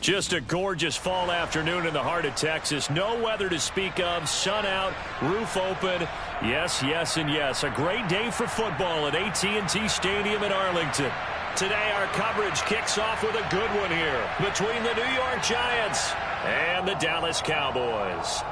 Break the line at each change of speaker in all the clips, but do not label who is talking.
Just a gorgeous fall afternoon in the heart of Texas. No weather to speak of. Sun out, roof open. Yes, yes, and yes. A great day for football at AT&T Stadium in Arlington. Today our coverage kicks off with a good one here between the New York Giants and the Dallas Cowboys.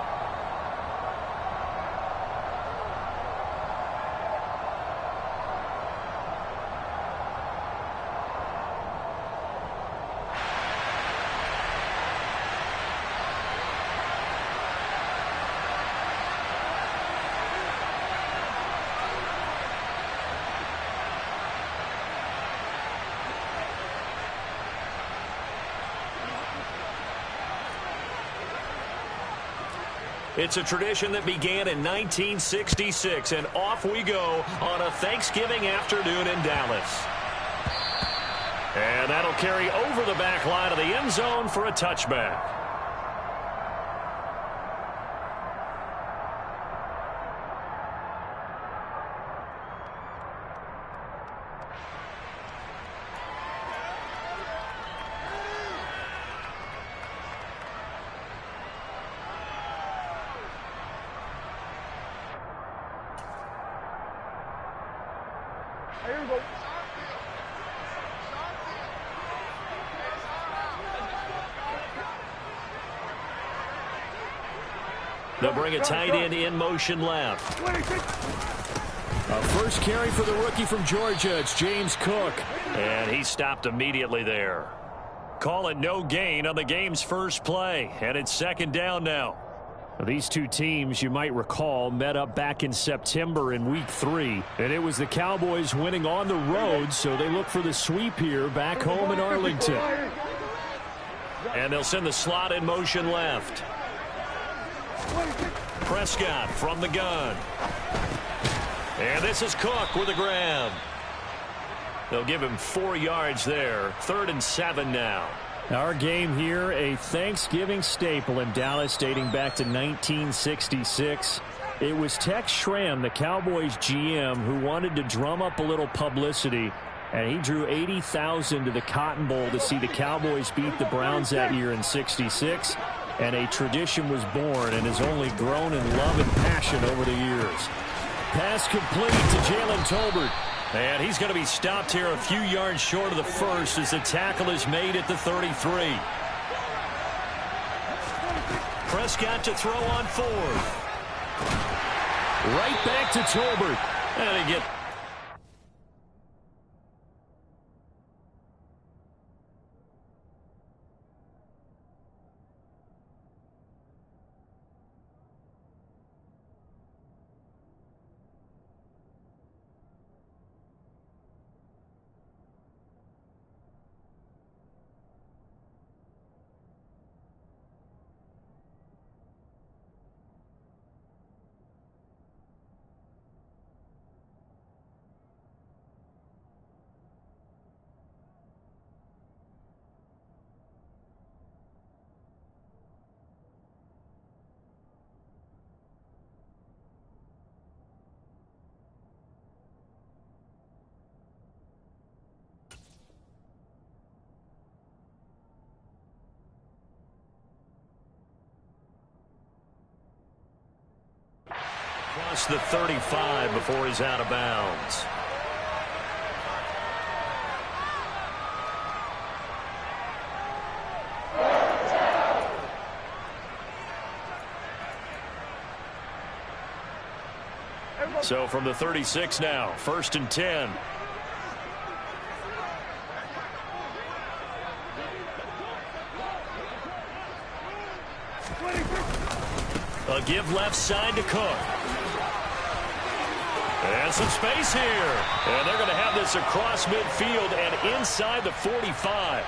It's a tradition that began in 1966, and off we go on a Thanksgiving afternoon in Dallas. And that'll carry over the back line of the end zone for a touchback. They'll bring a tight end in motion left. A first carry for the rookie from Georgia. It's James Cook. And he stopped immediately there. Call it no gain on the game's first play. And it's second down now. These two teams, you might recall, met up back in September in Week 3. And it was the Cowboys winning on the road, so they look for the sweep here back home in Arlington. And they'll send the slot in motion left. Prescott from the gun. And this is Cook with a grab. They'll give him 4 yards there. 3rd and 7 now. Our game here, a Thanksgiving staple in Dallas dating back to 1966. It was Tex Schramm, the Cowboys GM, who wanted to drum up a little publicity, and he drew 80,000 to the Cotton Bowl to see the Cowboys beat the Browns that year in '66. And a tradition was born and has only grown in love and passion over the years. Pass complete to Jalen Tolbert. And he's going to be stopped here a few yards short of the first as the tackle is made at the 33. Prescott to throw on 4th. Right back to Tolbert. And he gets... Across the 35 before he's out of bounds. So from the 36 now, 1st and 10. A give left side to Cook. And some space here. And they're going to have this across midfield and inside the 45.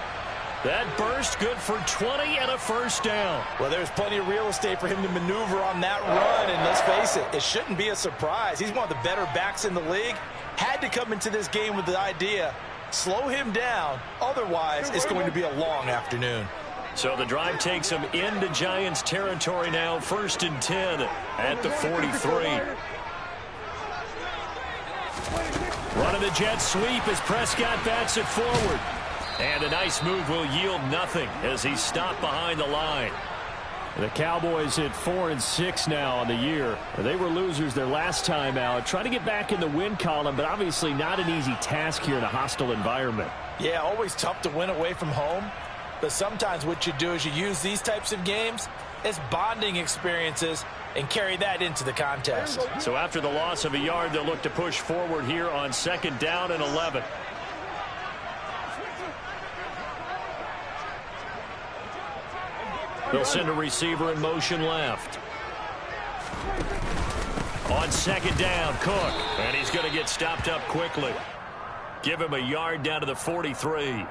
That burst good for 20 and a first down.
Well, there's plenty of real estate for him to maneuver on that run. And let's face it, it shouldn't be a surprise. He's one of the better backs in the league. Had to come into this game with the idea, slow him down. Otherwise, it's going to be a long afternoon.
So the drive takes him into Giants territory now. 1st and 10 at the 43. Running the jet sweep as Prescott bats it forward. And a nice move will yield nothing as he's stopped behind the line.
The Cowboys hit 4-6 now on the year. They were losers their last time out. Trying to get back in the win column, but obviously not an easy task here in a hostile environment.
Yeah, always tough to win away from home. But sometimes what you do is you use these types of games as bonding experiences and carry that into the contest.
So after the loss of a yard, they'll look to push forward here on 2nd down and 11. They'll send a receiver in motion left. On 2nd down, Cook. And he's going to get stopped up quickly. Give him a yard down to the 43.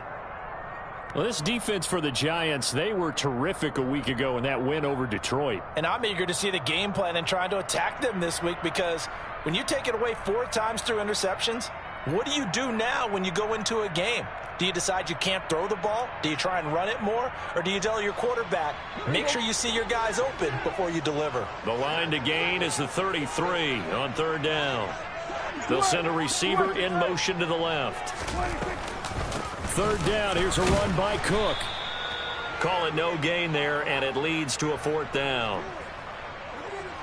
Well, this defense for the Giants, they were terrific a week ago in that win over Detroit.
And I'm eager to see the game plan and trying to attack them this week, because when you take it away 4 times through interceptions, what do you do now when you go into a game? Do you decide you can't throw the ball? Do you try and run it more? Or do you tell your quarterback, make sure you see your guys open before you deliver?
The line to gain is the 33 on 3rd down. They'll send a receiver in motion to the left.
3rd down, here's a run by Cook.
Call it no gain there, and it leads to a 4th down.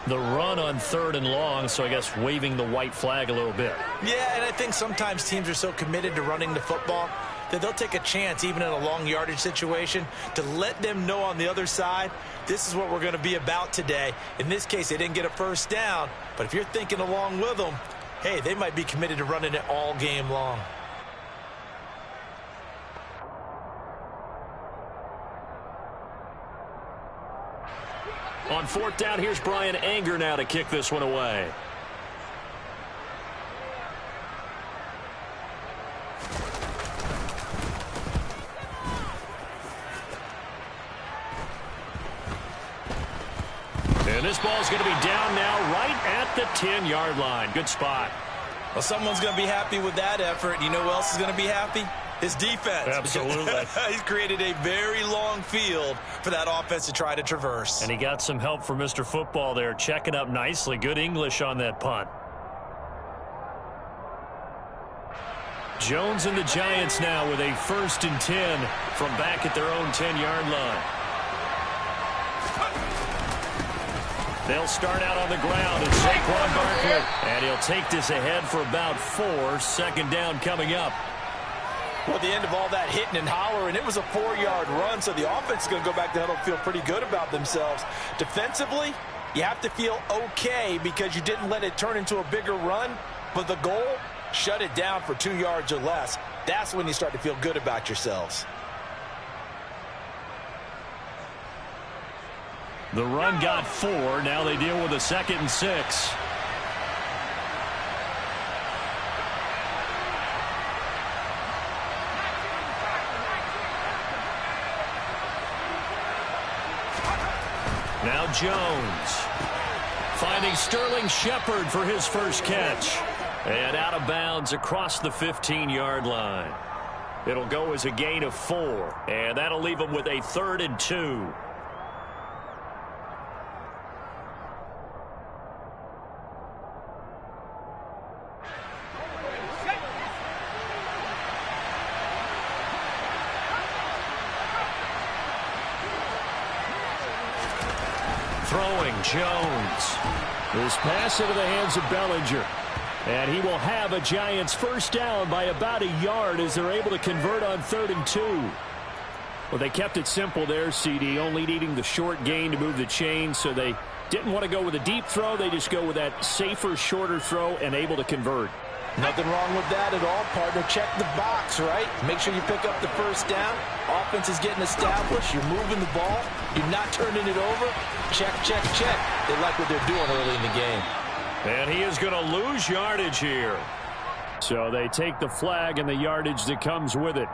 The run on 3rd and long, so I guess waving the white flag a little bit.
Yeah, and I think sometimes teams are so committed to running the football that they'll take a chance, even in a long yardage situation, to let them know on the other side, this is what we're going to be about today. In this case, they didn't get a 1st down, but if you're thinking along with them, hey, they might be committed to running it all game long.
On 4th down, here's Brian Anger now to kick this one away. And this ball's going to be down now right at the 10-yard line. Good spot.
Well, someone's going to be happy with that effort. You know who else is going to be happy? His defense.
Absolutely.
He's created a very long field for that offense to try to traverse.
And he got some help from Mr. Football there, checking up nicely. Good English on that punt. Jones and the Giants now with a 1st and 10 from back at their own 10-yard line. They'll start out on the ground, and Saquon Barkley. And he'll take this ahead for about 4. 2nd down coming up.
Well, at the end of all that hitting and hollering, it was a 4-yard run, so the offense is going to go back to huddle and feel pretty good about themselves. Defensively, you have to feel okay because you didn't let it turn into a bigger run, but the goal, shut it down for 2 yards or less. That's when you start to feel good about yourselves.
The run got 4. Now they deal with a 2nd and 6. Now Jones finding Sterling Shepard for his first catch. And out of bounds across the 15-yard line. It'll go as a gain of 4. And that'll leave them with a 3rd and 2. Throwing, Jones.
This pass into the hands of Bellinger. And he will have a Giants 1st down by about a yard as they're able to convert on 3rd and 2. Well, they kept it simple there, CD, only needing the short gain to move the chain, so they didn't want to go with a deep throw. They just go with that safer, shorter throw and able to convert.
Nothing wrong with that at all, partner. Check the box, right? Make sure you pick up the 1st down. Offense is getting established. You're moving the ball. You're not turning it over. Check, check, check. They like what they're doing early in the game.
And he is going to lose yardage here.
So they take the flag and the yardage that comes with it.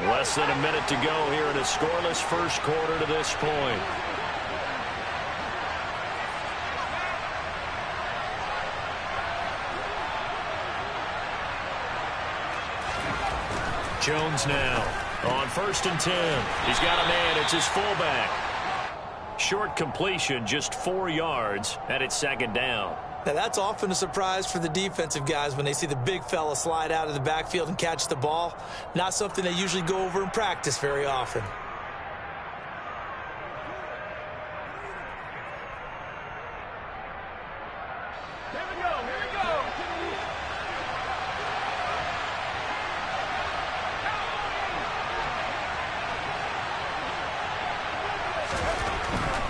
Less than a minute to go here in a scoreless 1st quarter to this point. Jones now on 1st and 10. He's got a man. It's his fullback. Short completion, just 4 yards, and it's second down.
Now, that's often a surprise for the defensive guys when they see the big fella slide out of the backfield and catch the ball. Not something they usually go over in practice very often.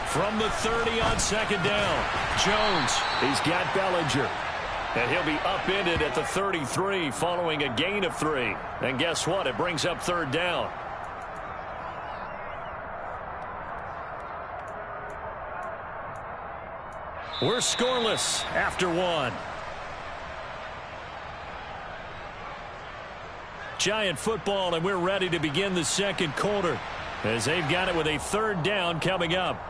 From the 30 on second down, Jones.
He's got Bellinger.
And he'll be upended at the 33 following a gain of 3. And guess what? It brings up third down. We're scoreless after 1. Giant football, and we're ready to begin the second quarter as they've got it with a third down coming up.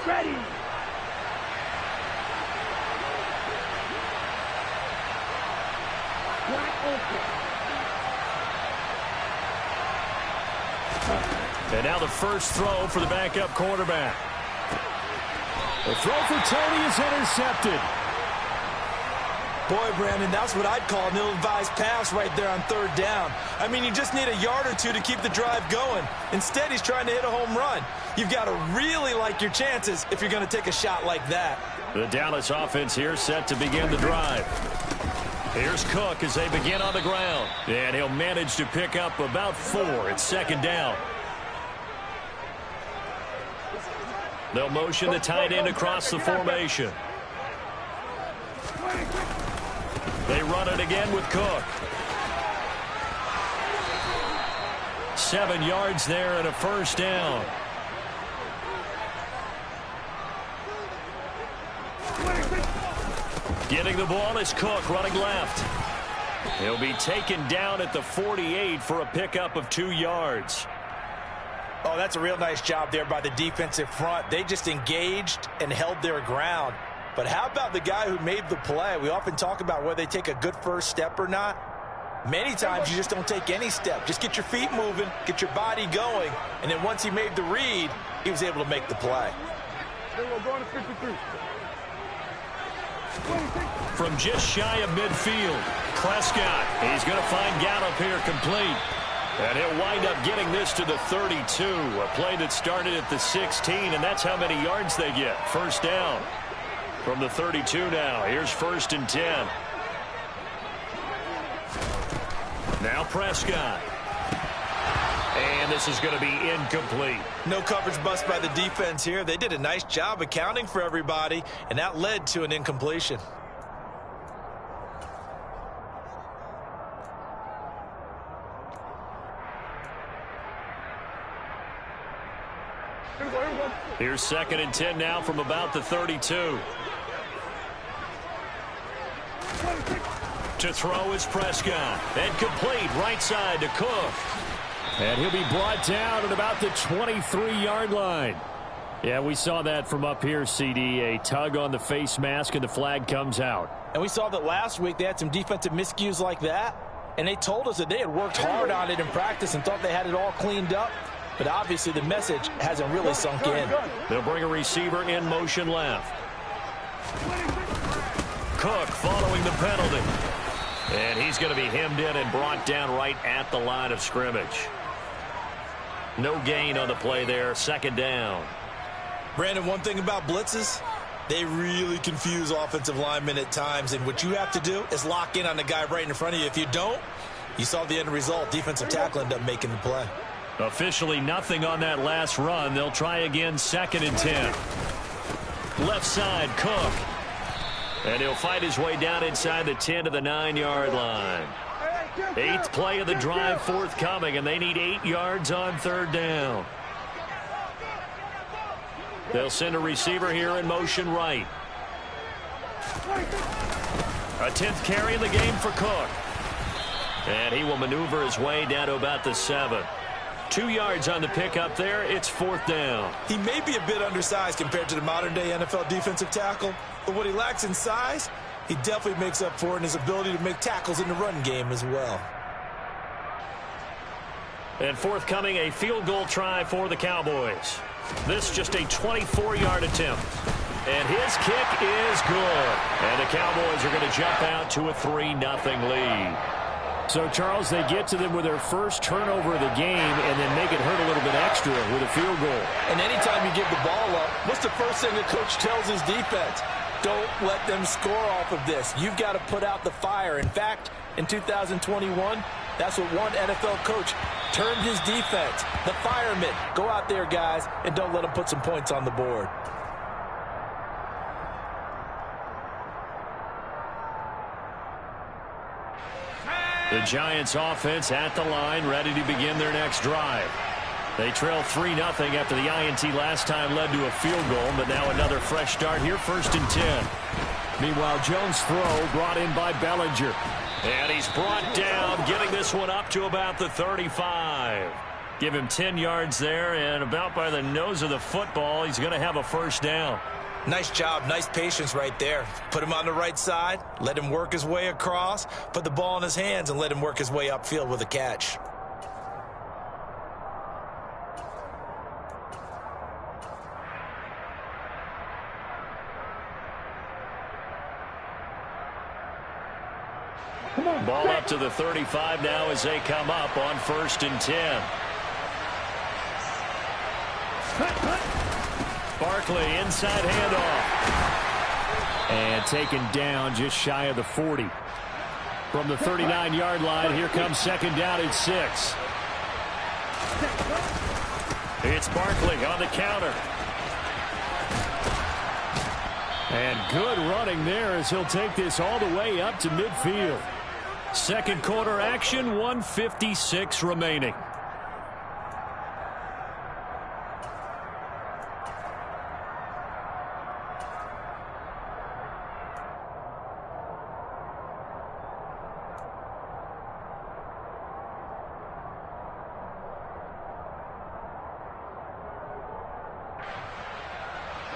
Ready.
And now the first throw for the backup quarterback.
The throw for Tony is intercepted.
Boy, Brandon, that's what I'd call an ill-advised pass right there on third down. I mean, you just need a yard or two to keep the drive going. Instead, he's trying to hit a home run. You've got to really like your chances if you're going to take a shot like that.
The Dallas offense here set to begin the drive. Here's Cook as they begin on the ground. And he'll manage to pick up about 4. It's second down. They'll motion the tight end across the formation. They run it again with Cook. 7 yards there and a first down. Getting the ball is Cook running left. He'll be taken down at the 48 for a pickup of 2 yards.
Oh, that's a real nice job there by the defensive front. They just engaged and held their ground. But how about the guy who made the play? We often talk about whether they take a good first step or not. Many times you just don't take any step. Just get your feet moving, get your body going, and then once he made the read, he was able to make the play.
From just shy of midfield, Prescott. He's going to find Gallup here complete. And he'll wind up getting this to the 32. A play that started at the 16, and that's how many yards they get. First down. From the 32 now. Here's 1st and 10. Now Prescott. And this is going to be incomplete.
No coverage bust by the defense here. They did a nice job accounting for everybody, and that led to an incompletion.
Here's 2nd and 10 now from about the 32. To throw is Prescott. And complete right side to Cook.
And he'll be brought down at about the 23-yard line. Yeah, we saw that from up here, CD. A tug on the face mask, and the flag comes out.
And we saw that last week they had some defensive miscues like that. And they told us that they had worked hard on it in practice and thought they had it all cleaned up. But obviously the message hasn't really sunk in.
They'll bring a receiver in motion left. Cook following the penalty. And he's going to be hemmed in and brought down right at the line of scrimmage. No gain on the play there. 2nd down.
Brandon, one thing about blitzes, they really confuse offensive linemen at times. And what you have to do is lock in on the guy right in front of you. If you don't, you saw the end result. Defensive tackle ended up making the play.
Officially nothing on that last run. They'll try again 2nd and 10. Left side, Cook. And he'll fight his way down inside the 10 to the 9-yard line. 8th play of the drive forthcoming, and they need 8 yards on 3rd down. They'll send a receiver here in motion right. A 10th carry in the game for Cook. And he will maneuver his way down to about the 7. 2 yards on the pickup there. It's 4th down.
He may be a bit undersized compared to the modern-day NFL defensive tackle, but what he lacks in size, he definitely makes up for in his ability to make tackles in the run game as well.
And forthcoming, a field goal try for the Cowboys. This just a 24-yard attempt. And his kick is good. And the Cowboys are going to jump out to a 3-0 lead.
So, Charles, they get to them with their first turnover of the game and then make it hurt a little bit extra with a field goal.
And anytime you give the ball up, what's the first thing the coach tells his defense? Don't let them score off of this. You've got to put out the fire. In fact, in 2021, that's what one NFL coach termed his defense. The firemen. Go out there, guys, and don't let them put some points on the board.
The Giants offense at the line, ready to begin their next drive. They trail 3-0 after the INT last time led to a field goal, but now another fresh start here, 1st and 10.
Meanwhile, Jones' throw brought in by Bellinger.
And he's brought down, getting this one up to about the 35. Give him 10 yards there, and about by the nose of the football, he's going to have a 1st down.
Nice job, nice patience right there. Put him on the right side, let him work his way across, put the ball in his hands, and let him work his way upfield with a catch.
Ball up to the 35 now as they come up on 1st and 10. Barkley, inside handoff.
And taken down just shy of the 40. From the 39-yard line, here comes 2nd down and 6.
It's Barkley on the counter.
And good running there as he'll take this all the way up to midfield.
Second quarter action, 1:56 remaining.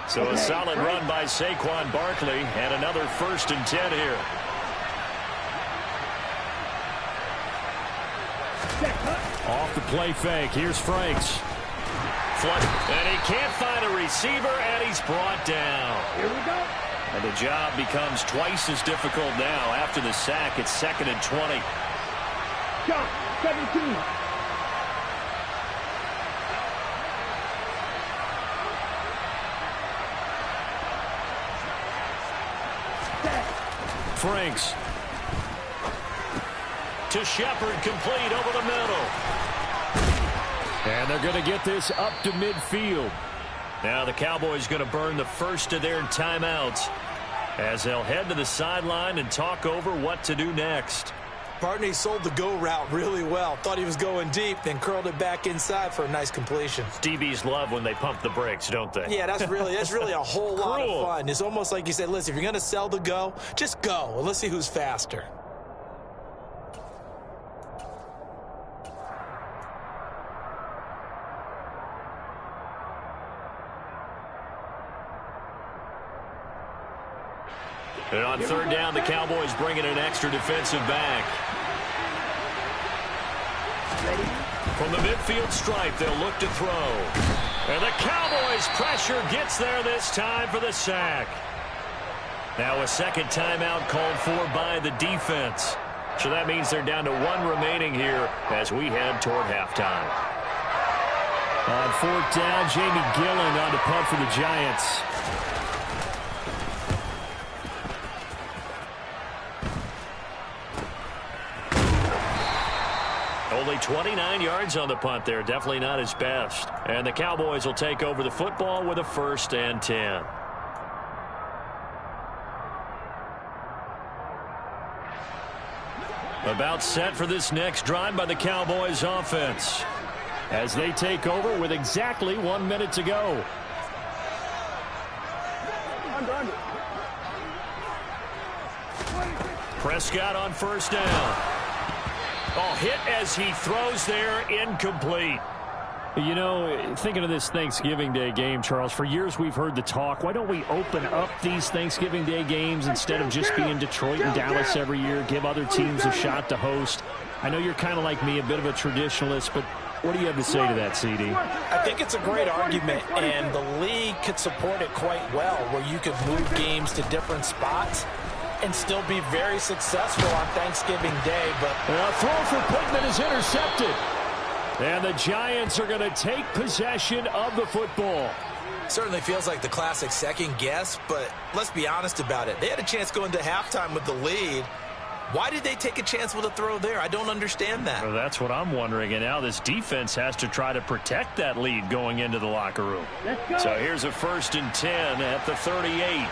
So a solid run by Saquon Barkley and another 1st and 10 here.
Off the play fake. Here's Franks.
And he can't find a receiver, and he's brought down.
Here we go.
And the job becomes twice as difficult now. After the sack, it's 2nd and 20.
Shot, 17.
Franks.
To Shepard, complete over the middle.
And they're going to get this up to midfield.
Now the Cowboys going to burn the first of their timeouts as they'll head to the sideline and talk over what to do next.
Barney sold the go route really well. Thought he was going deep, then curled it back inside for a nice completion.
DBs love when they pump the brakes, don't they?
Yeah, that's really a whole lot of fun. It's almost like you said, listen, if you're going to sell the go, just go. And let's see who's faster.
And on 3rd down, the Cowboys bringing an extra defensive back. From the midfield stripe, they'll look to throw. And the Cowboys' pressure gets there this time for the sack. Now a second timeout called for by the defense. So that means they're down to 1 remaining here as we head toward halftime.
On 4th down, Jamie Gillen on the punt for the Giants.
Only 29 yards on the punt there. Definitely not his best. And the Cowboys will take over the football with a 1st and 10. About set for this next drive by the Cowboys offense
as they take over with exactly 1 minute to go.
Under.
Prescott on 1st down. Oh, hit as he throws there, incomplete.
You know, thinking of this Thanksgiving Day game, Charles, for years we've heard the talk, why don't we open up these Thanksgiving Day games instead of just being Detroit and Dallas every year, give other teams a shot to host? I know you're kind of like me, a bit of a traditionalist, but what do you have to say to that, CD?
I think it's a great argument, and the league could support it quite well, where you could move games to different spots and still be very successful on Thanksgiving Day. But
a throw for Pittman is intercepted. And the Giants are going to take possession of the football.
Certainly feels like the classic second guess, but let's be honest about it. They had a chance going to halftime with the lead. Why did they take a chance with a throw there? I don't understand that.
Well, that's what I'm wondering. And now this defense has to try to protect that lead going into the locker room. So here's a 1st and 10 at the 38.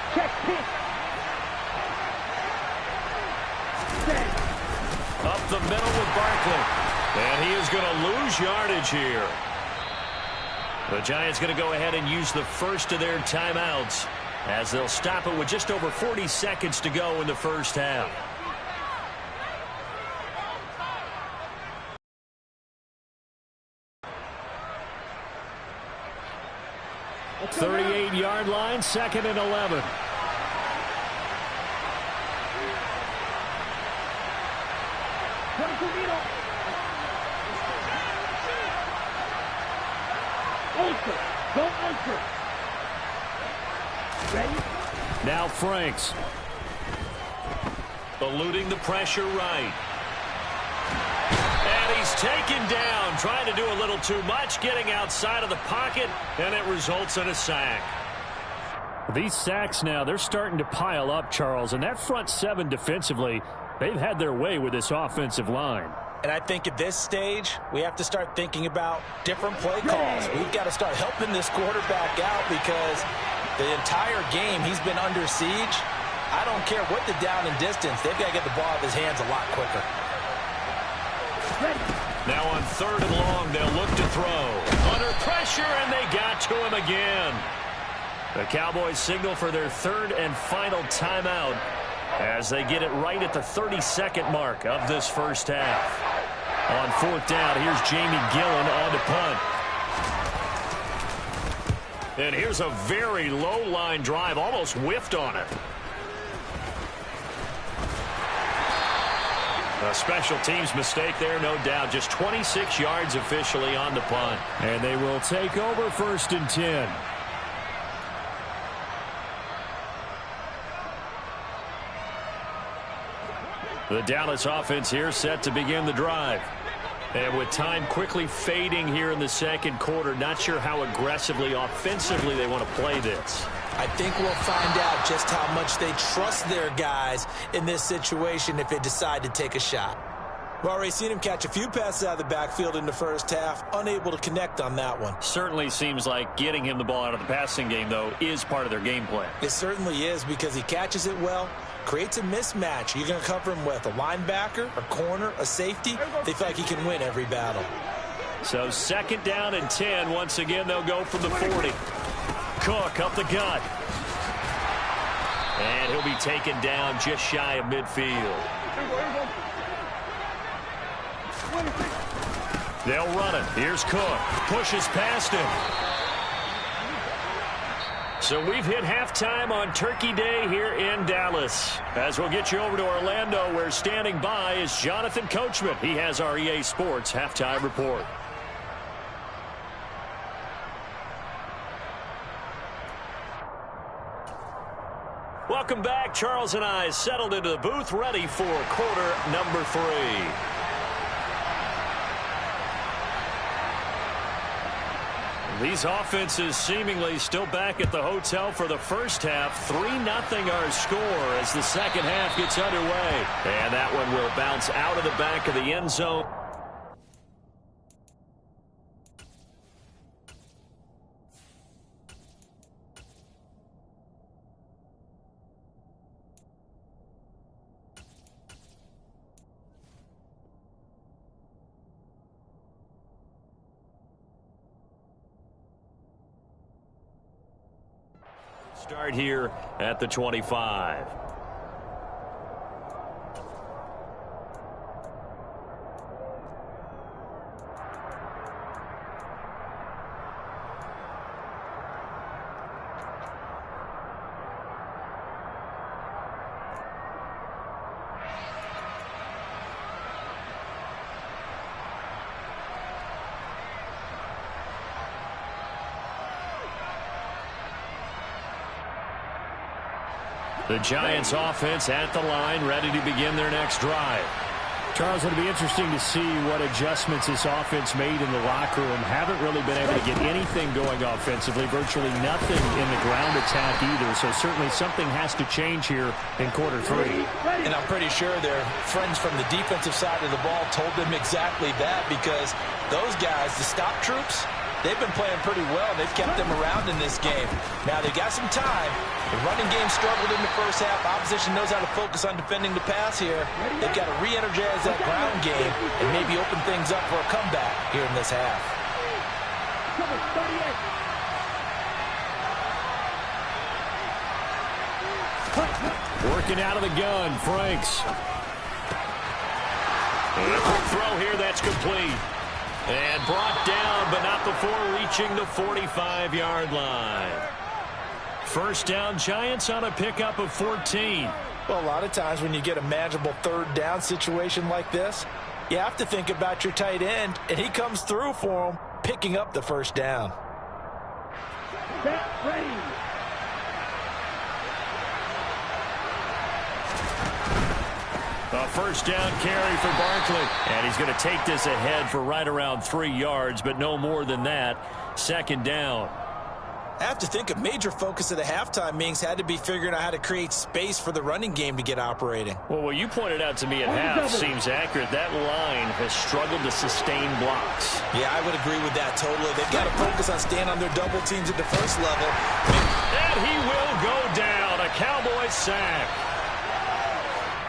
Up the middle with Barkley. And he is going to lose yardage here. The Giants going to go ahead and use the first of their timeouts as they'll stop it with just over 40 seconds to go in the first half.
Okay. 38-yard line, 2nd and 11. Now Franks.
Eluding the pressure right. And he's taken down, trying to do a little too much, getting outside of the pocket, and it results in a sack.
These sacks now, they're starting to pile up, Charles, and that front seven defensively, they've had their way with this offensive line.
And I think at this stage, we have to start thinking about different play calls. We've got to start helping this quarterback out because the entire game he's been under siege. I don't care what the down and distance. They've got to get the ball out of his hands a lot quicker.
Now on 3rd and long, they'll look to throw. Under pressure, and they got to him again. The Cowboys signal for their 3rd and final timeout as they get it right at the 32nd mark of this first half. On 4th down, here's Jamie Gillen on to punt. And here's a very low-line drive, almost whiffed on it. A special teams mistake there, no doubt. Just 26 yards officially on the punt.
And they will take over 1st and 10.
The Dallas offense here set to begin the drive. And with time quickly fading here in the 2nd quarter, not sure how aggressively, offensively they want to play this.
I think we'll find out just how much they trust their guys in this situation if they decide to take a shot. We've already seen him catch a few passes out of the backfield in the first half, unable to connect on that one.
Certainly seems like getting him the ball out of the passing game, though, is part of their game plan.
It certainly is because he catches it well, creates a mismatch. You're going to cover him with a linebacker, a corner, a safety. They feel like he can win every battle.
So 2nd down and 10. Once again, they'll go from the 40. Cook up the gut. And he'll be taken down just shy of midfield. They'll run it. Here's Cook. Pushes past him. So we've hit halftime on Turkey Day here in Dallas. As we'll get you over to Orlando, where standing by is Jonathan Coachman. He has our EA Sports halftime report. Welcome back. Charles and I settled into the booth, ready for quarter number 3. These offenses seemingly still back at the hotel for the first half. 3-0 our score as the second half gets underway. And that one will bounce out of the back of the end zone. Start here at the 25. The Giants offense at the line, ready to begin their next drive.
Charles, it'll be interesting to see what adjustments this offense made in the locker room. Haven't really been able to get anything going offensively, virtually nothing in the ground attack either. So certainly something has to change here in quarter 3.
And I'm pretty sure their friends from the defensive side of the ball told them exactly that, because those guys, the stop troops, they've been playing pretty well. They've kept them around in this game. Now they got some time. The running game struggled in the first half. Opposition knows how to focus on defending the pass here. They've got to re-energize that ground game and maybe open things up for a comeback here in this half.
Working out of the gun, Franks.
And a quick throw here, that's complete. And brought down, but not before reaching the 45-yard line. First down, Giants on a pickup of 14.
Well, a lot of times when you get a manageable third down situation like this, you have to think about your tight end, and he comes through for him, picking up the first down.
Get ready.
A first down carry for Barkley. And he's going to take this ahead for right around 3 yards, but no more than that. Second down.
I have to think a major focus of the halftime meetings had to be figuring out how to create space for the running game to get operating.
Well, what you pointed out to me at half seems accurate. That line has struggled to sustain blocks.
Yeah, I would agree with that totally. They've got to focus on staying on their double teams at the first level.
And he will go down. A Cowboys sack.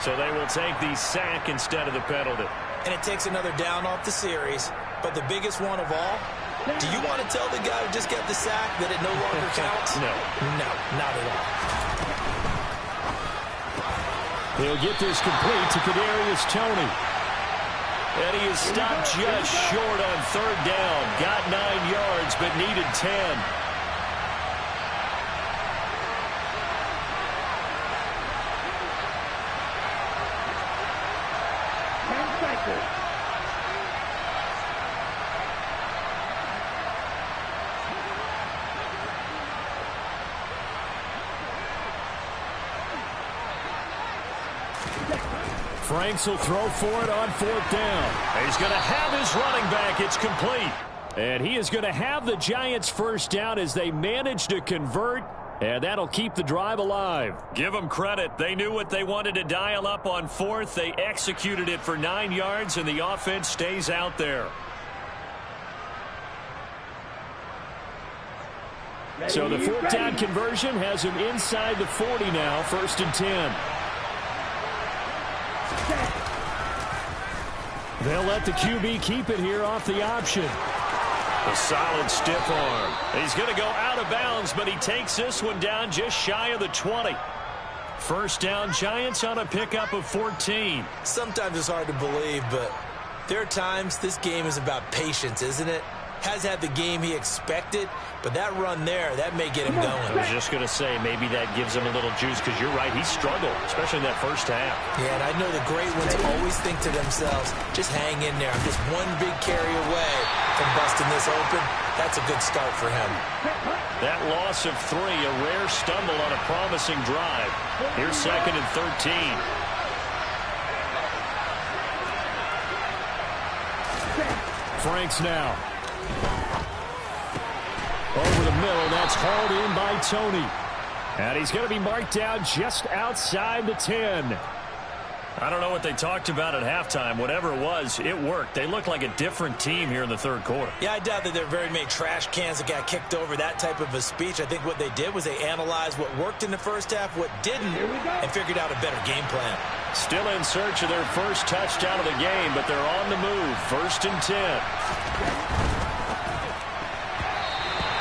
So they will take the sack instead of the penalty.
And it takes another down off the series. But the biggest one of all, do you want to tell the guy who just got the sack that it no longer counts?
No.
No, not at all.
He'll get this complete to Kadarius Toney.
And he is stopped just short on third down. Got 9 yards, but needed 10.
Franks will throw for it on fourth down.
He's going to have his running back. It's complete.
And he is going to have the Giants first down as they manage to convert, and that'll keep the drive alive.
Give them credit. They knew what they wanted to dial up on fourth. They executed it for 9 yards, and the offense stays out there.
So the fourth down conversion has him inside the 40 now, 1st and 10. They'll let the QB keep it here off the option.
A solid stiff arm. He's going to go out of bounds, but he takes this one down just shy of the 20. First down, Giants on a pickup of 14.
Sometimes it's hard to believe, but there are times this game is about patience, isn't it? Has had the game he expected, but that run there, that may get him going.
I was just going to say, maybe that gives him a little juice, because you're right, he struggled, especially in that first half.
Yeah, and I know the great ones always think to themselves, just hang in there. I'm just one big carry away from busting this open. That's a good start for him.
That loss of 3, a rare stumble on a promising drive. Here's 2nd and 13.
Franks now. Over the middle, that's hauled in by Toney. And he's going to be marked down just outside the 10.
I don't know what they talked about at halftime. Whatever it was, it worked. They look like a different team here in the third quarter.
Yeah, I doubt that there are very many trash cans that got kicked over, that type of a speech. I think what they did was they analyzed what worked in the first half, what didn't, and figured out a better game plan.
Still in search of their first touchdown of the game, but they're on the move. 1st and 10.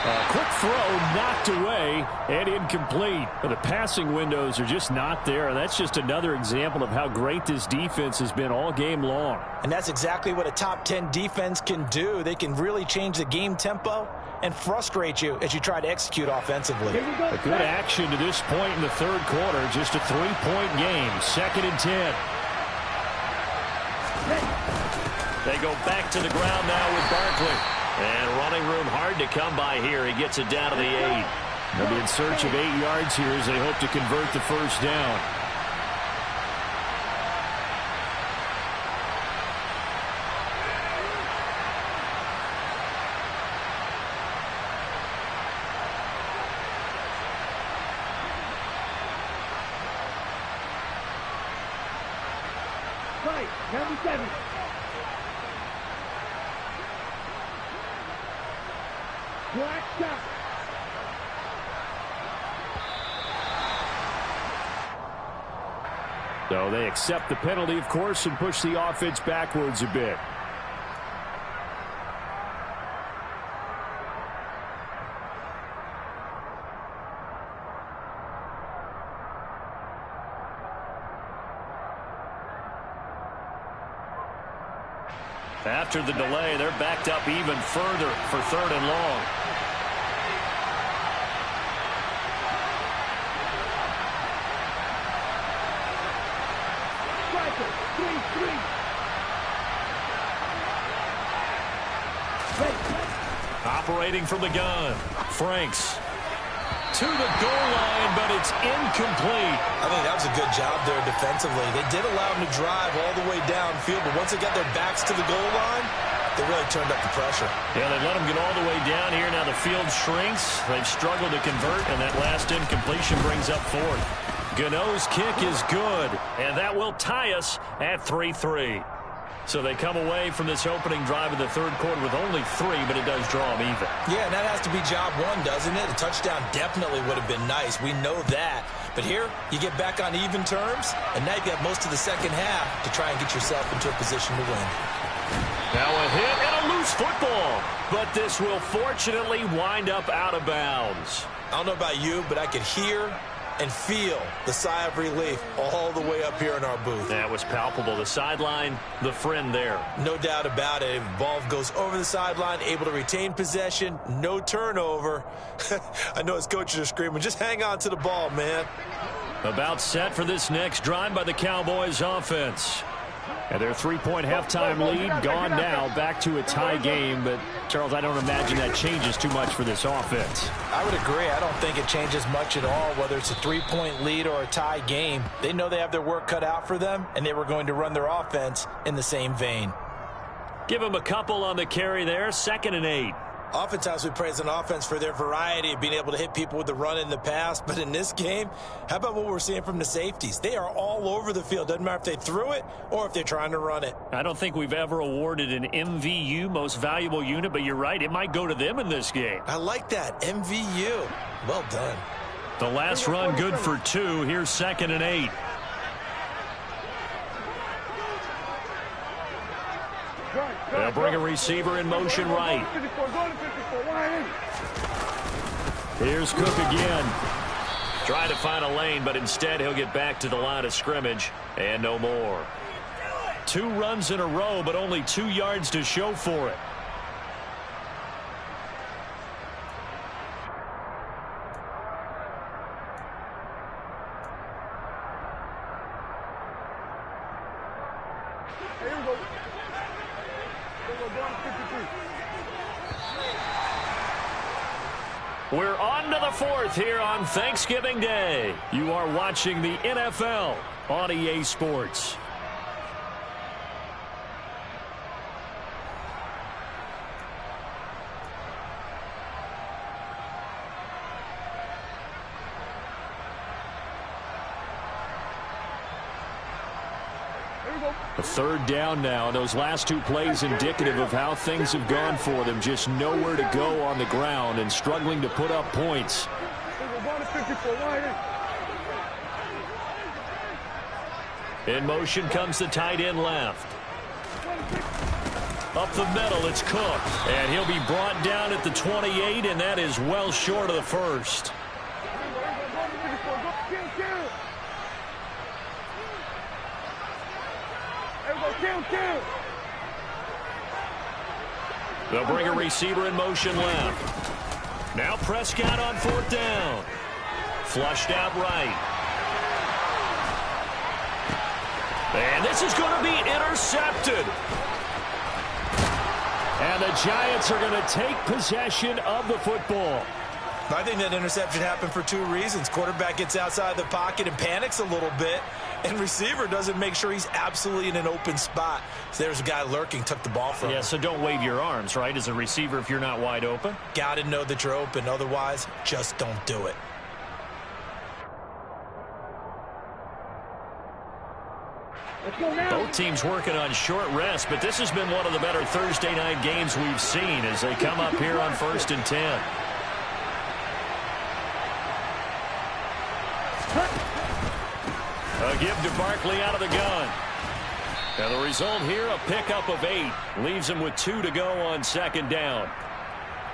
A quick throw knocked away and incomplete. The passing windows are just not there. That's just another example of how great this defense has been all game long.
And that's exactly what a top 10 defense can do. They can really change the game tempo and frustrate you as you try to execute offensively.
A good action to this point in the third quarter. Just a 3-point game. 2nd and 10.
They go back to the ground now with Barkley. And running room hard to come by here. He gets it down to the 8.
They'll be in search of 8 yards here as they hope to convert the first down.
Right, number 7. Black shot.
So they accept the penalty, of course, and push the offense backwards a bit. After the delay, they're backed up even further for 3rd and long.
Striker, 3-3.
Operating from the gun. Franks to the goal line, but it's incomplete.
I think that was a good job there defensively. They did allow them to drive all the way downfield, but once they got their backs to the goal line, they really turned up the pressure.
Yeah, they let them get all the way down here. Now the field shrinks. They've struggled to convert, and that last incompletion brings up 4th. Gano's kick is good, and that will tie us at 3-3. So they come away from this opening drive of the 3rd quarter with only 3, but it does draw them even.
Yeah, and that has to be job 1, doesn't it? A touchdown definitely would have been nice. We know that. But here, you get back on even terms, and now you've got most of the second half to try and get yourself into a position to win.
Now a hit and a loose football, but this will fortunately wind up out of bounds.
I don't know about you, but I could hear and feel the sigh of relief all the way up here in our booth.
That was palpable. The sideline, the friend there.
No doubt about it. If the ball goes over the sideline, able to retain possession, no turnover. I know his coaches are screaming, just hang on to the ball, man.
About set for this next drive by the Cowboys offense. And their 3-point halftime lead gone now, back to a tie game. But, Charles, I don't imagine that changes too much for this offense.
I would agree. I don't think it changes much at all, whether it's a 3-point lead or a tie game. They know they have their work cut out for them, and they were going to run their offense in the same vein.
Give them a couple on the carry there, 2nd and 8.
Oftentimes we praise an offense for their variety of being able to hit people with the run in the past. But in this game, how about what we're seeing from the safeties? They are all over the field. Doesn't matter if they threw it or if they're trying to run it.
I don't think we've ever awarded an MVU, most valuable unit, but you're right. It might go to them in this game.
I like that. MVU. Well done.
The last run good for 2. Here's 2nd and 8. They'll bring a receiver in motion right. Here's Cook again. Try to find a lane, but instead he'll get back to the line of scrimmage and no more. 2 runs in a row, but only 2 yards to show for it. We're on to the 4th here on Thanksgiving Day. You are watching the NFL on EA Sports. A 3rd down now. Those last 2 plays indicative of how things have gone for them. Just nowhere to go on the ground and struggling to put up points. In motion comes the tight end left. Up the middle, it's Cook. And he'll be brought down at the 28, and that is well short of the 1st. They'll bring a receiver in motion left. Now Prescott on 4th down. Flushed out right. And this is going to be intercepted. And the Giants are going to take possession of the football.
I think that interception happened for two reasons. Quarterback gets outside the pocket and panics a little bit, and receiver doesn't make sure he's absolutely in an open spot. So there's a guy lurking, took the ball from him.
Yeah, so don't wave your arms, right, as a receiver if you're not wide open.
Got to know that you're open. Otherwise, just don't do it.
Let's go now.
Both teams working on short rest, but this has been one of the better Thursday night games we've seen as they come up here on 1st and 10. A give to Barkley out of the gun. And the result here, a pickup of 8. Leaves him with 2 to go on 2nd down.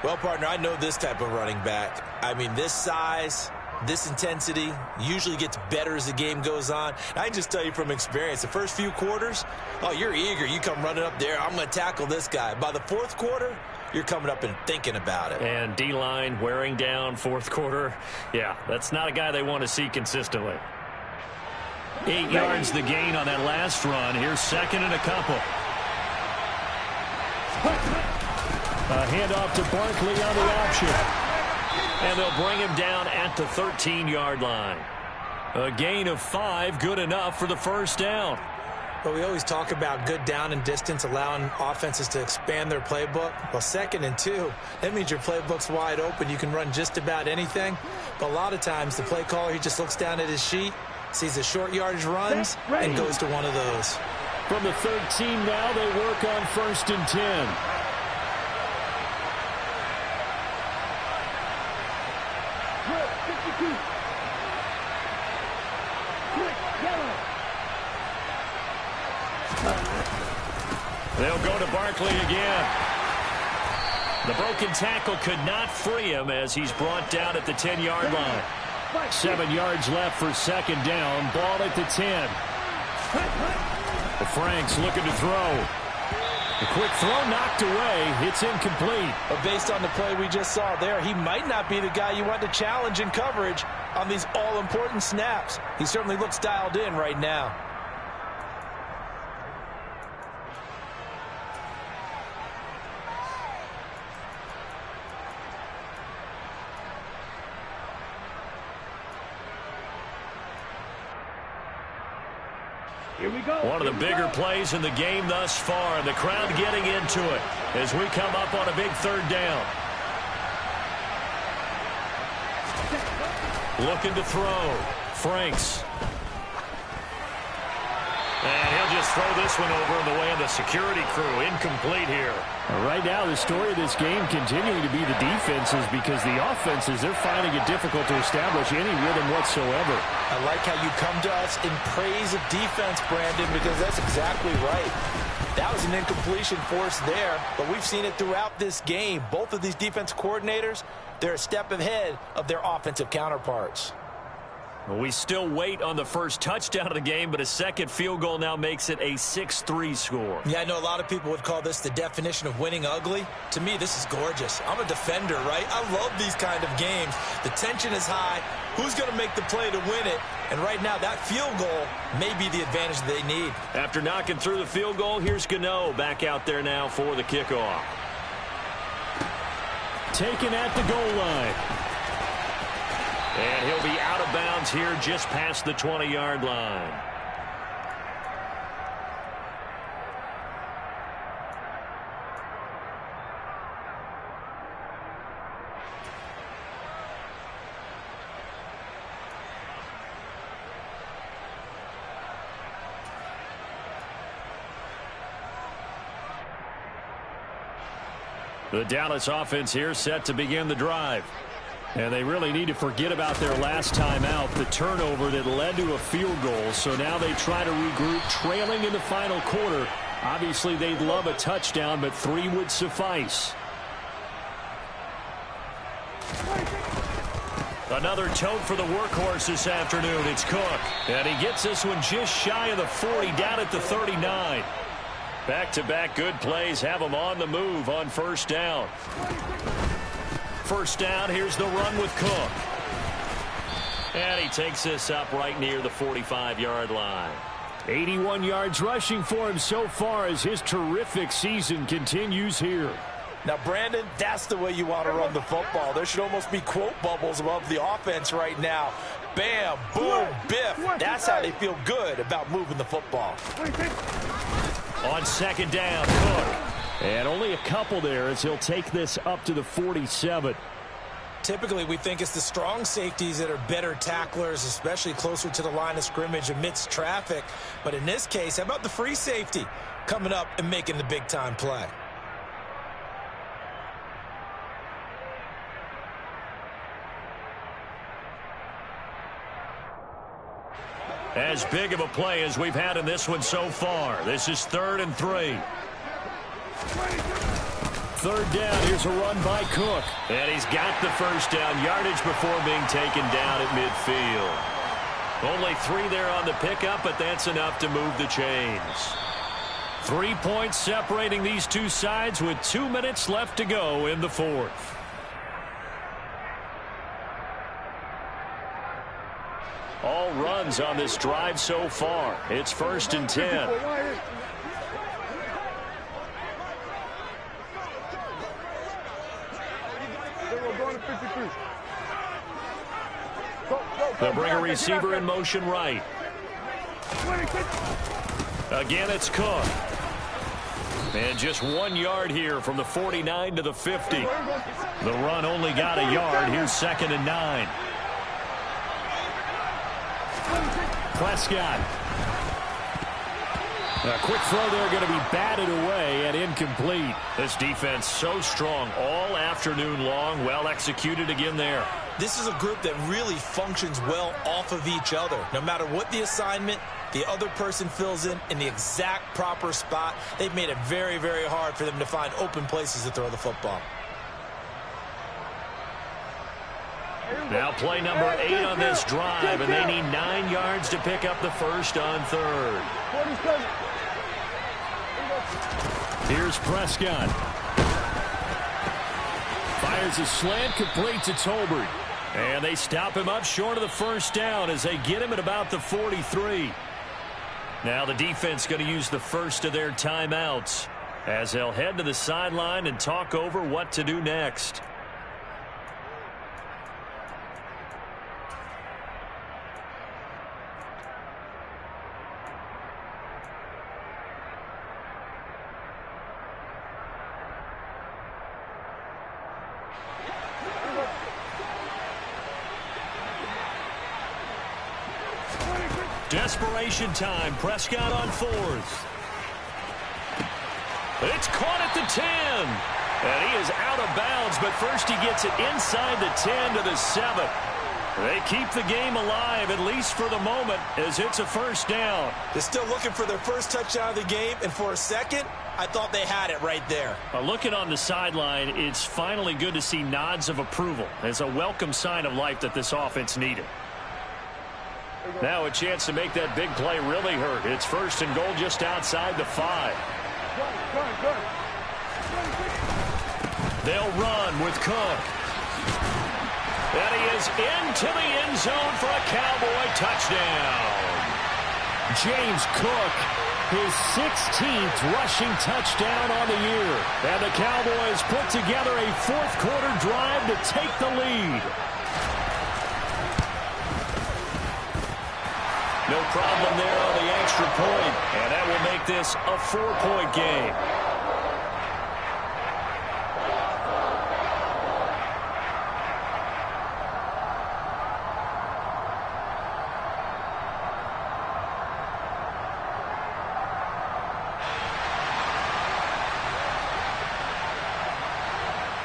Well, partner, I know this type of running back. I mean, this size, this intensity usually gets better as the game goes on. I can just tell you from experience, the first few quarters, oh, you're eager. You come running up there, I'm going to tackle this guy. By the 4th quarter, you're coming up and thinking about it.
And D-line wearing down 4th quarter. Yeah, that's not a guy they want to see consistently. 8 yards the gain on that last run. Here's 2nd and a couple.
A handoff to Barkley on the option.
And they'll bring him down at the 13-yard line. A gain of 5, good enough for the 1st down.
But we always talk about good down and distance, allowing offenses to expand their playbook. Well, 2nd and 2, that means your playbook's wide open. You can run just about anything. But a lot of times, the play caller, he just looks down at his sheet, sees the short yardage runs, and goes to one of those.
From the 13 now, they work on 1st and 10.
They'll go to Barkley again. The broken tackle could not free him as he's brought down at the 10-yard line.
7 yards left for 2nd down. Ball at the 10. Franks looking to throw. A quick throw knocked away. It's incomplete.
But based on the play we just saw there, he might not be the guy you want to challenge in coverage on these all-important snaps. He certainly looks dialed in right now.
Here we go.
One of the bigger plays in the game thus far, and the crowd getting into it as we come up on a big 3rd down. Looking to throw. Franks. And he'll just throw this one over in the way of the security crew. Incomplete here.
Right now, the story of this game continuing to be the defenses, because the offenses, they're finding it difficult to establish any rhythm whatsoever.
I like how you come to us in praise of defense, Brandon, because that's exactly right. That was an incompletion force there, but we've seen it throughout this game. Both of these defense coordinators, they're a step ahead of their offensive counterparts.
Well, we still wait on the first touchdown of the game, but a 2nd field goal now makes it a 6-3 score.
Yeah, I know a lot of people would call this the definition of winning ugly. To me, this is gorgeous. I'm a defender, right? I love these kind of games. The tension is high. Who's going to make the play to win it? And right now, that field goal may be the advantage they need.
After knocking through the field goal, here's Gano back out there now for the kickoff.
Taken at the goal line.
And he'll be out of bounds here just past the 20-yard line. The Dallas offense here set to begin the drive.
And they really need to forget about their last time out, the turnover that led to a field goal. So now they try to regroup, trailing in the final quarter. Obviously, they'd love a touchdown, but 3 would suffice.
Another tote for the workhorse this afternoon. It's Cook. And he gets this one just shy of the 40, down at the 39. Back-to-back good plays have him on the move on 1st down. 1st down, here's the run with Cook. And he takes this up right near the 45-yard line.
81 yards rushing for him so far as his terrific season continues here.
Now, Brandon, that's the way you want to run the football. There should almost be quote bubbles above the offense right now. Bam, boom, biff. That's how they feel good about moving the football.
On second down, Cook. And only a couple there as he'll take this up to the 47.
Typically, we think it's the strong safeties that are better tacklers, especially closer to the line of scrimmage amidst traffic. But in this case, how about the free safety coming up and making the big-time play?
As big of a play as we've had in this one so far. This is 3rd and 3.
Third down, here's a run by Cook.
And he's got the first down yardage before being taken down at midfield. Only 3 there on the pickup, but that's enough to move the chains.
3 points separating these two sides with 2 minutes left to go in the fourth. All runs on this drive so far. It's 1st and 10. They'll bring a receiver in motion right.
Again, it's Cook. And just 1 yard here from the 49 to the 50. The run only got a yard. Here's 2nd and 9.
Prescott. A quick throw there going to be batted away and incomplete.
This defense so strong all afternoon long. Well executed again there.
This is a group that really functions well off of each other. No matter what the assignment, the other person fills in the exact proper spot. They've made it very, very hard for them to find open places to throw the football.
Now play number 8 on this drive, and they need 9 yards to pick up the first on 3rd.
Here's Prescott. Fires a slant, complete to Tolbert.
And they stop him up short of the first down as they get him at about the 43. Now the defense going to use the first of their timeouts as they'll head to the sideline and talk over what to do next. Desperation time. Prescott on 4th. It's caught at the 10. And he is out of bounds, but first he gets it inside the 10 to the 7. They keep the game alive, at least for the moment, as it's a first down.
They're still looking for their first touchdown of the game, and for a second, I thought they had it right there.
Looking on the sideline, it's finally good to see nods of approval. It's a welcome sign of life that this offense needed.
Now a chance to make that big play really hurt. It's 1st and goal just outside the 5. They'll run with Cook. And he is into the end zone for a Cowboy touchdown.
James Cook, his 16th rushing touchdown on the year.
And the Cowboys put together a 4th quarter drive to take the lead. No problem there on the extra point, and that will make this a 4-point game.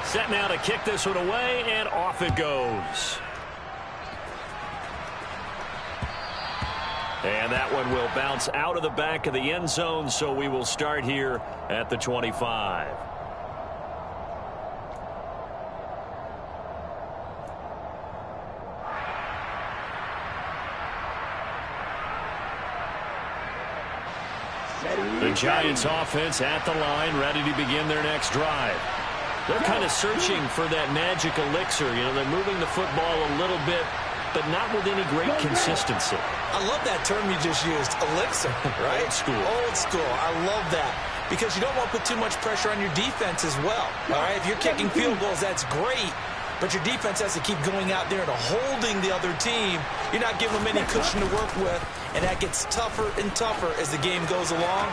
Set now to kick this one away, and off it goes. And that one will bounce out of the back of the end zone, so we will start here at the 25. The Giants offense at the line, ready to begin their next drive. They're kind of searching for that magic elixir. You know, they're moving the football a little bit, but not with any great consistency.
I love that term you just used, elixir, right?
Old school.
Old school. I love that. Because you don't want to put too much pressure on your defense as well. All right, if you're kicking field goals, that's great. But your defense has to keep going out there and holding the other team. You're not giving them any cushion to work with, and that gets tougher and tougher as the game goes along.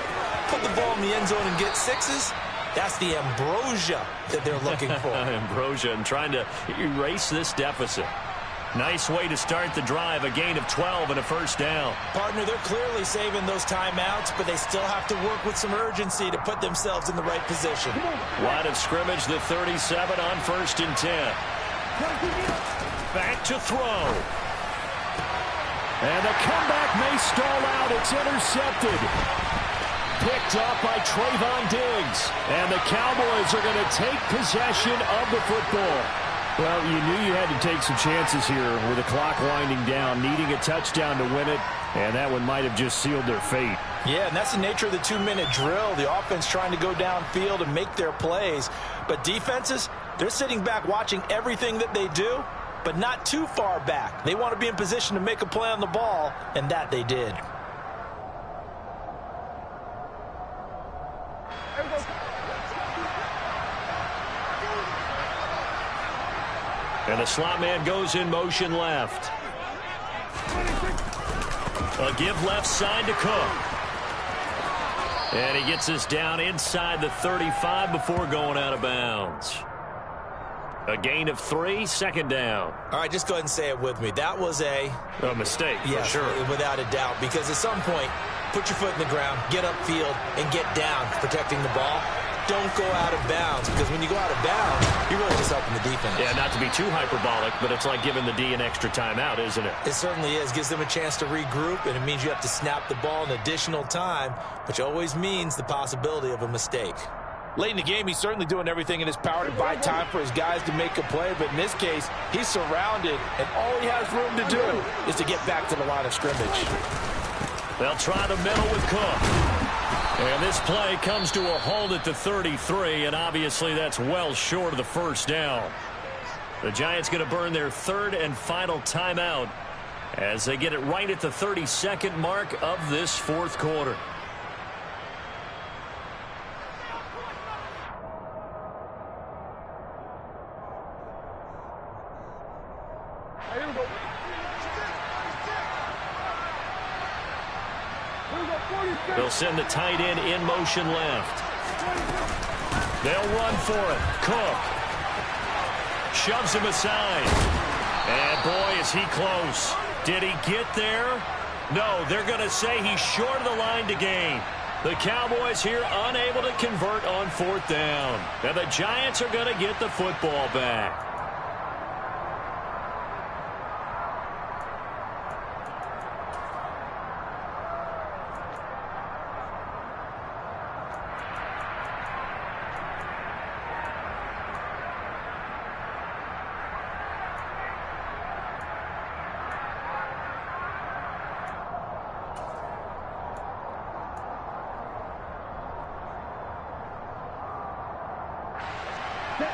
Put the ball in the end zone and get sixes. That's the ambrosia that they're looking for.
Ambrosia, and trying to erase this deficit. Nice way to start the drive, a gain of 12 and a first down.
Partner, they're clearly saving those timeouts, but they still have to work with some urgency to put themselves in the right position.
Line of scrimmage, the 37 on 1st and 10. Back to throw.
And the comeback may stall out. It's intercepted. Picked up by Trayvon Diggs. And the Cowboys are going to take possession of the football. Well, you knew you had to take some chances here with the clock winding down, needing a touchdown to win it, and that one might have just sealed their fate.
Yeah, and that's the nature of the 2-minute drill. The offense trying to go downfield and make their plays. But defenses, they're sitting back watching everything that they do, but not too far back. They want to be in position to make a play on the ball, and that they did.
And the slot man goes in motion left. A give left side to Cook. And he gets us down inside the 35 before going out of bounds. A gain of 3, 2nd down.
All right, just go ahead and say it with me. That was a
mistake,
yes,
for sure.
Without a doubt, because at some point, put your foot in the ground, get upfield, and get down protecting the ball. Don't go out of bounds, because when you go out of bounds, you're really just helping the defense.
Yeah, not to be too hyperbolic, but it's like giving the D an extra timeout, isn't it?
It certainly is. Gives them a chance to regroup, and it means you have to snap the ball in additional time, which always means the possibility of a mistake. Late in the game, he's certainly doing everything in his power to buy time for his guys to make a play, but in this case, he's surrounded, and all he has room to do is to get back to the line of scrimmage.
They'll try the middle with Cook. And this play comes to a halt at the 33, and obviously that's well short of the first down. The Giants going to burn their 3rd and final timeout as they get it right at the 32nd mark of this 4th quarter. They'll send the tight end in motion left. They'll run for it. Cook shoves him aside. And boy, is he close. Did he get there? No, they're going to say he's short of the line to gain. The Cowboys here unable to convert on 4th down. And the Giants are going to get the football back.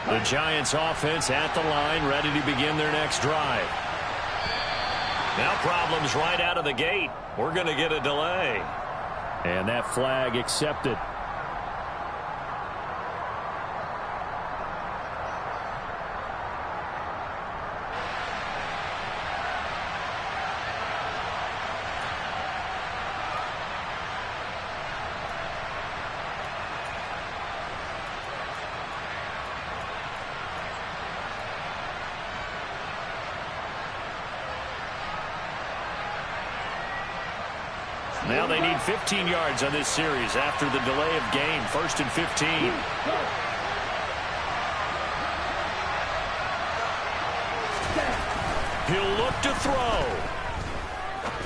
The Giants offense at the line, ready to begin their next drive. Now problems right out of the gate. We're going to get a delay.
And that flag accepted.
Now they need 15 yards on this series after the delay of game. 1st and 15. He'll look to throw.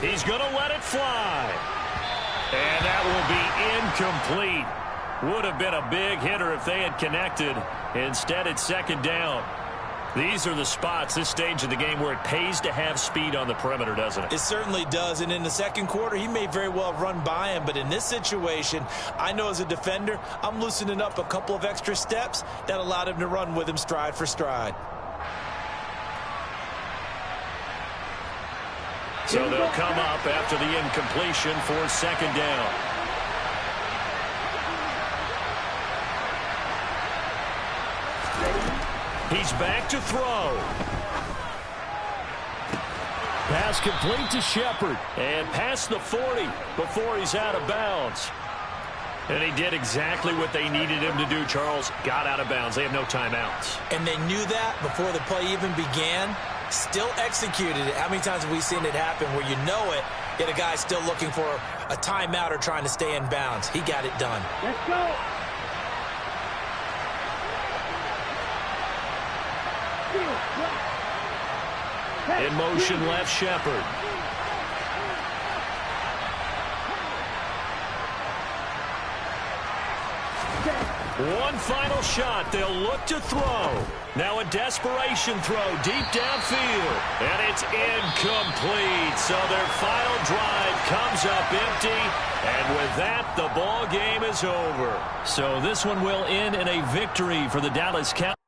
He's going to let it fly. And that will be incomplete. Would have been a big hitter if they had connected. Instead, it's 2nd down. These are the spots, this stage of the game, where it pays to have speed on the perimeter, doesn't it?
It certainly does, and in the 2nd quarter, he may very well run by him, but in this situation, I know as a defender, I'm loosening up a couple of extra steps that allowed him to run with him stride for stride.
So they'll come up after the incompletion for second down. He's back to throw.
Pass complete to Shepard.
And past the 40 before he's out of bounds. And he did exactly what they needed him to do, Charles. Got out of bounds. They have no timeouts.
And they knew that before the play even began. Still executed it. How many times have we seen it happen where you know it, yet a guy's still looking for a timeout or trying to stay in bounds? He got it done.
Let's go.
In motion left, Shepard. One final shot. They'll look to throw. Now a desperation throw deep downfield. And it's incomplete. So their final drive comes up empty. And with that, the ball game is over.
So this one will end in a victory for the Dallas Cowboys.